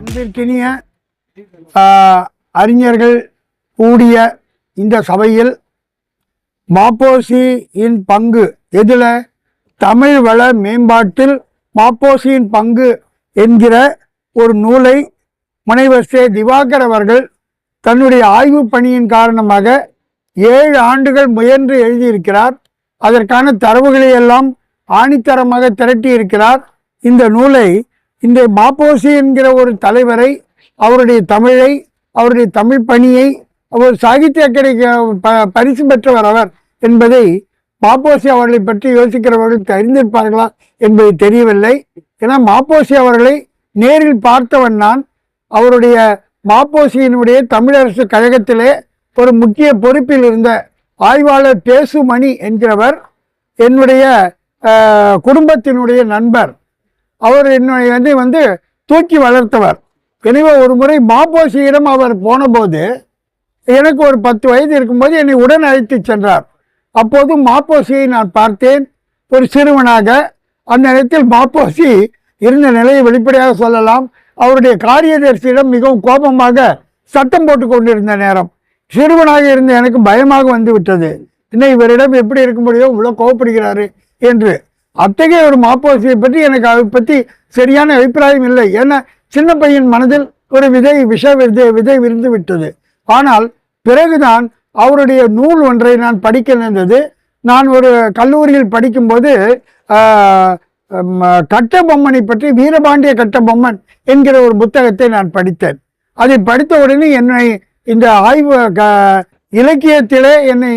அன்பிற்கினிய அறிஞர்கள் கூடிய இந்த சபையில் மாப்போசியின் பங்கு எதில் தமிழ் வள மேம்பாட்டில் மாப்போசியின் பங்கு என்கிற ஒரு நூலை முனைவர் சே. திவாகர் அவர்கள் தன்னுடைய ஆய்வு பணியின் காரணமாக 7 ஆண்டுகள் முயன்று எழுதியிருக்கிறார். அதற்கான தரவுகளை எல்லாம் ஆணித்தரமாக திரட்டி இருக்கிறார். இந்த நூலை இந்த மாப்போசி என்கிற ஒரு தலைவரை, அவருடைய தமிழை, அவருடைய தமிழ் பணியை, அவர் சாகித்ய அகாடமி பரிசு பெற்றவர் அவர் என்பதை மாப்போசி அவர்களை பற்றி யோசிக்கிறவர்கள் அறிந்திருப்பார்களா என்பது தெரியவில்லை. ஏன்னா மாப்போசி அவர்களை நேரில் பார்த்தவன் நான். அவருடைய மாப்போசியினுடைய தமிழரசு கழகத்திலே ஒரு முக்கிய பொறுப்பில் இருந்த ஆய்வாளர் பேசுமணி என்கிறவர் என்னுடைய குடும்பத்தினுடைய நண்பர். அவர் என்னை வந்து தூக்கி வளர்த்தவர். எனவே ஒரு முறை மாப்போசியிடம் அவர் போனபோது எனக்கு ஒரு 10 வயது இருக்கும்போது என்னை உடன் அழைத்து சென்றார். அப்போது மாப்போசியை நான் பார்த்தேன் ஒரு சிறுவனாக. அந்த நேரத்தில் மாப்போசி இருந்த நிலையை வெளிப்படையாக சொல்லலாம். அவருடைய காரியதர்சியிடம் மிகவும் கோபமாக சட்டம் போட்டு கொண்டிருந்த நேரம். சிறுவனாக இருந்த எனக்கு பயமாக வந்து விட்டது. இன்னும் இவரிடம் எப்படி இருக்க முடியும், இவ்வளோ கோவப்படுகிறாரு என்று. அத்தகைய ஒரு மாப்போசியை பற்றி எனக்கு அதை பற்றி சரியான அபிப்பிராயம் இல்லை. ஏன்னா சின்ன பையன் மனதில் ஒரு விதை விருந்து விட்டது. ஆனால் பிறகுதான் அவருடைய நூல் ஒன்றை நான் படிக்க நேர்ந்தது. நான் ஒரு கல்லூரியில் படிக்கும்போது கட்டபொம்மனை பற்றி வீரபாண்டிய கட்டபொம்மன் என்கிற ஒரு புத்தகத்தை நான் படித்தேன். அதை படித்த உடனே என்னை இந்த ஆய்வு இலக்கியத்திலே என்னை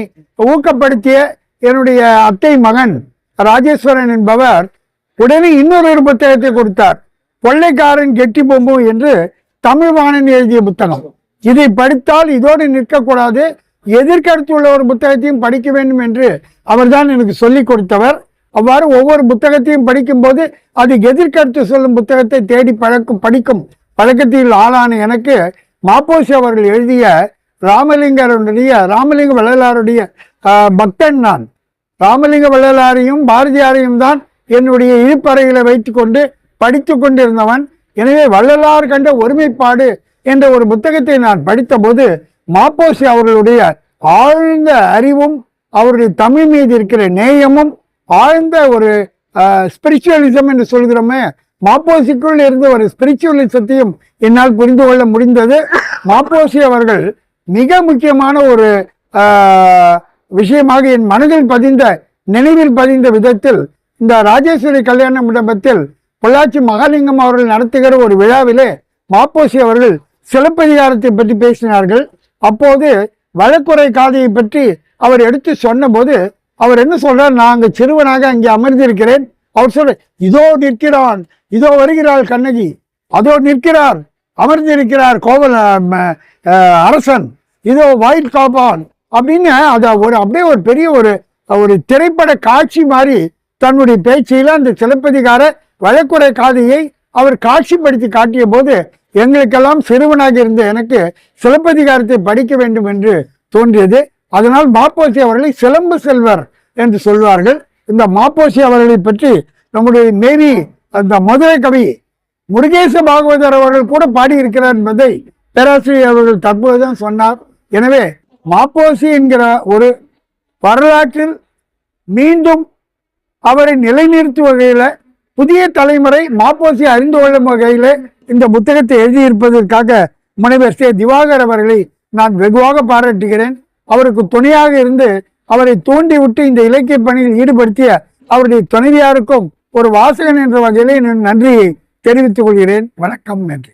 ஊக்கப்படுத்திய என்னுடைய அத்தை மகன் ராஜேஸ்வரன் என்பவர் உடனே இன்னொரு புத்தகத்தை கொடுத்தார். கொள்ளைக்காரன் கெட்டி பொம்பு என்று தமிழ்வாணன் எழுதிய புத்தகம். இதை படித்தால் இதோடு நிற்கக்கூடாது, எதிர்கருத்துள்ள ஒரு புத்தகத்தையும் படிக்க வேண்டும் என்று அவர்தான் எனக்கு சொல்லிக் கொடுத்தவர். அவ்வாறு ஒவ்வொரு புத்தகத்தையும் படிக்கும்போது அது எதிர்கருத்து சொல்லும் புத்தகத்தை தேடி படிக்கும் பழக்கத்தில் ஆளான எனக்கு மாப்போசி அவர்கள் எழுதிய ராமலிங்க வள்ளலாருடைய பக்தன் நான். ராமலிங்க வள்ளலாரையும் பாரதியாரையும் தான் என்னுடைய இழுப்பறைகளை வைத்து கொண்டு படித்து கொண்டிருந்தவன். எனவே வள்ளலார் கண்ட ஒருமைப்பாடு என்ற ஒரு புத்தகத்தை நான் படித்தபோது மாப்போசி அவர்களுடைய ஆழ்ந்த அறிவும் அவருடைய தமிழ் மீது இருக்கிற நேயமும் ஆழ்ந்த ஒரு ஸ்பிரிச்சுவலிசம் என்று சொல்கிறோமே, மாப்போசிக்குள் இருந்த ஒரு ஸ்பிரிச்சுவலிசத்தையும் என்னால் புரிந்து கொள்ள முடிந்தது. மாப்போசி அவர்கள் மிக முக்கியமான ஒரு விஷயமாக என் மனதில் நினைவில் பதிந்த விதத்தில் இந்த ராஜேஸ்வரி கல்யாண மண்டபத்தில் பொள்ளாச்சி மகாலிங்கம் அவர்கள் நடத்துகிற ஒரு விழாவிலே மாப்போசி அவர்கள் சிலப்பதிகாரத்தை பற்றி பேசினார்கள். அப்போது வழக்குரை காதையை பற்றி அவர் எடுத்து சொன்னபோது அவர் என்ன சொல்றார், நான் அங்கே சிறுவனாக அங்கே அமர்ந்திருக்கிறேன். அவர் சொல்ற, இதோ நிற்கிறான், இதோ வருகிறாள் கண்ணகி, அதோ நிற்கிறார் அமர்ந்திருக்கிறார் கோவல் அரசன், இதோ வாயில் காப்பான் அப்படின்னு அதை அப்படியே ஒரு பெரிய ஒரு திரைப்பட காட்சி மாதிரி தன்னுடைய பேச்சில அந்த சிலப்பதிகார வழக்குரை காதையை அவர் காட்சிப்படுத்தி காட்டிய போது எங்களுக்கெல்லாம் சிறுவனாக இருந்த எனக்கு சிலப்பதிகாரத்தை படிக்க வேண்டும் என்று தோன்றியது. அதனால் மாப்போசி அவர்களை சிலம்பு செல்வர் என்று சொல்வார்கள். இந்த மாப்போசி அவர்களை பற்றி நம்முடைய மேரி அந்த மதுரை கவி முருகேச பாகவதர் அவர்கள் கூட பாடியிருக்கிறார் என்பதை பேராசிரியர் அவர்கள் தற்போதுதான் சொன்னார். எனவே மாப்போசி என்கிற ஒரு வரலாற்றில் மீண்டும் அவரை நிலைநிறுத்தும் வகையில் புதிய தலைமுறை மாப்போசி அறிந்து கொள்ளும் வகையில் இந்த புத்தகத்தை எழுதியிருப்பதற்காக முனைவர் சே. திவாகர் அவர்களை நான் வெகுவாக பாராட்டுகிறேன். அவருக்கு துணையாக இருந்து அவரை தூண்டிவிட்டு இந்த இலக்கிய பணியில் ஈடுபடுத்திய அவருடைய துணைவியாருக்கும் ஒரு வாசகன் என்ற வகையிலே நான் நன்றியை தெரிவித்துக் கொள்கிறேன். வணக்கம், நன்றி.